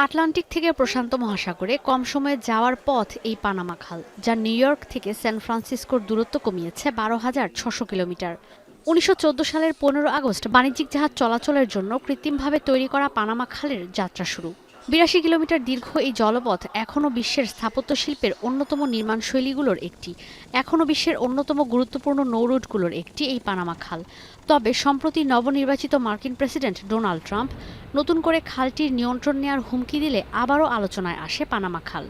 Atlantic থেকে প্রশান্ত মহাসাগরে কম সময়ে যাওয়ার পথ এই পানামা খাল, যা নিউ ইয়র্ক থেকে সান ফ্রান্সিসকোর দূরত্ব কমিয়েছে 12,600 কিলোমিটার। 1914 সালের 15 আগস্ট বাণিজ্যিক জাহাজ চলাচলের জন্য কৃত্রিমভাবে তৈরি করা পানামা খালের যাত্রা শুরু। 82 কিলোমিটার দীর্ঘ এই জলপথ এখনও বিশ্বের স্থাপত্য শিল্পের অন্যতম নির্মাণশৈলীগুলোর একটি। এখনও বিশ্বের অন্যতম গুরুত্বপূর্ণ নৌরুটগুলোর একটি এই পানামা খাল। তবে সম্প্রতি নবনির্বাচিত মার্কিন প্রেসিডেন্ট ডোনাল্ড ট্রাম্প নতুন করে খালটির নিয়ন্ত্রণ নেওয়ার হুমকি দিলে আবারও আলোচনায় আসে পানামা খাল।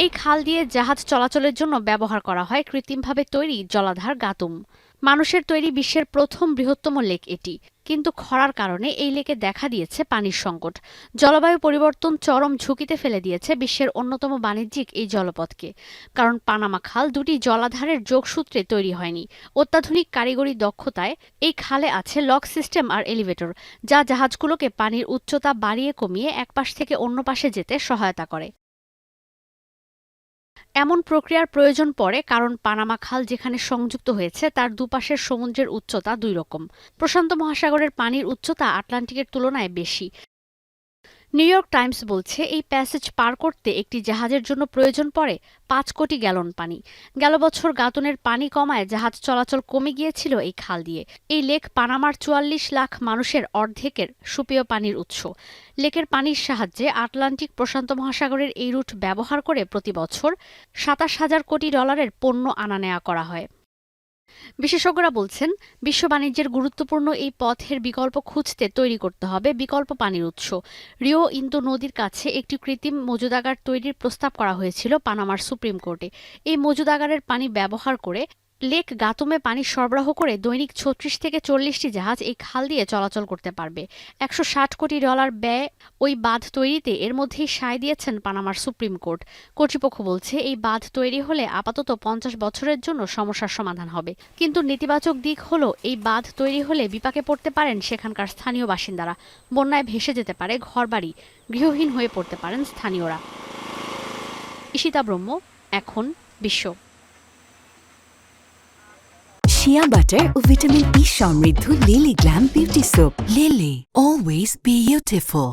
এই খাল দিয়ে জাহাজ চলাচলের জন্য ব্যবহার করা হয় কৃত্রিমভাবে তৈরি জলাধার গাতুম। মানুষের তৈরি বিশ্বের প্রথম বৃহত্তম লেক এটি, কিন্তু খরার কারণে এই লেকে দেখা দিয়েছে পানির সংকট। জলবায়ু পরিবর্তন চরম ঝুঁকিতে ফেলে দিয়েছে বিশ্বের অন্যতম বাণিজ্যিক এই জলপথকে, কারণ পানামা খাল দুটি জলাধারের যোগসূত্রে তৈরি হয়নি। অত্যাধুনিক কারিগরি দক্ষতায় এই খালে আছে লক সিস্টেম আর এলিভেটর, যা জাহাজগুলোকে পানির উচ্চতা বাড়িয়ে কমিয়ে এক পাশ থেকে অন্য পাশে যেতে সহায়তা করে। এমন প্রক্রিয়ার প্রয়োজন পড়ে কারণ পানামা খাল যেখানে সংযুক্ত হয়েছে তার দুপাশের সমুদ্রের উচ্চতা দুই রকম। প্রশান্ত মহাসাগরের পানির উচ্চতা আটলান্টিকের তুলনায় বেশি। নিউ ইয়র্ক টাইমস বলছে এই প্যাসেজ পার করতে একটি জাহাজের জন্য প্রয়োজন পড়ে 5 কোটি গ্যালন পানি। গেল বছর গাতুনের পানি কমায় জাহাজ চলাচল কমে গিয়েছিল এই খাল দিয়ে। এই লেক পানামার 44 লাখ মানুষের অর্ধেকের সুপেয় পানির উৎস। লেকের পানির সাহায্যে আটলান্টিক প্রশান্ত মহাসাগরের এই রুট ব্যবহার করে প্রতি বছর $27,000 কোটি পণ্য আনা নেওয়া করা হয়। বিশেষজ্ঞরা বলছেন, বিশ্ব বাণিজ্যের গুরুত্বপূর্ণ এই পথের বিকল্প খুঁজতে তৈরি করতে হবে বিকল্প পানির উৎস। রিও ইন্দো নদীর কাছে একটি কৃত্রিম মজুদাগার তৈরির প্রস্তাব করা হয়েছিল পানামার সুপ্রিম কোর্টে। এই মজুদাগারের পানি ব্যবহার করে লেক গাতুমে পানি সরবরাহ করে দৈনিক 36 থেকে 40টি জাহাজ এই খাল দিয়ে চলাচল করতে পারবে। $160 কোটি ব্যয় ওই বাঁধ তৈরিতে এর মধ্যেই সায় দিয়েছেন পানামার সুপ্রিম কোর্ট। কর্তৃপক্ষ বলছে এই বাঁধ তৈরি হলে আপাতত 50 বছরের জন্য সমস্যার সমাধান হবে। কিন্তু নেতিবাচক দিক হলো এই বাঁধ তৈরি হলে বিপাকে পড়তে পারেন সেখানকার স্থানীয় বাসিন্দারা। বন্যায় ভেসে যেতে পারে ঘরবাড়ি, গৃহহীন হয়ে পড়তে পারেন স্থানীয়রা। ঈশিতা ব্রহ্ম, এখন বিশ্ব। শিয়া বাটার ও ভিটামিন ই সমৃদ্ধ lily glam beauty soap. Lily, always beautiful.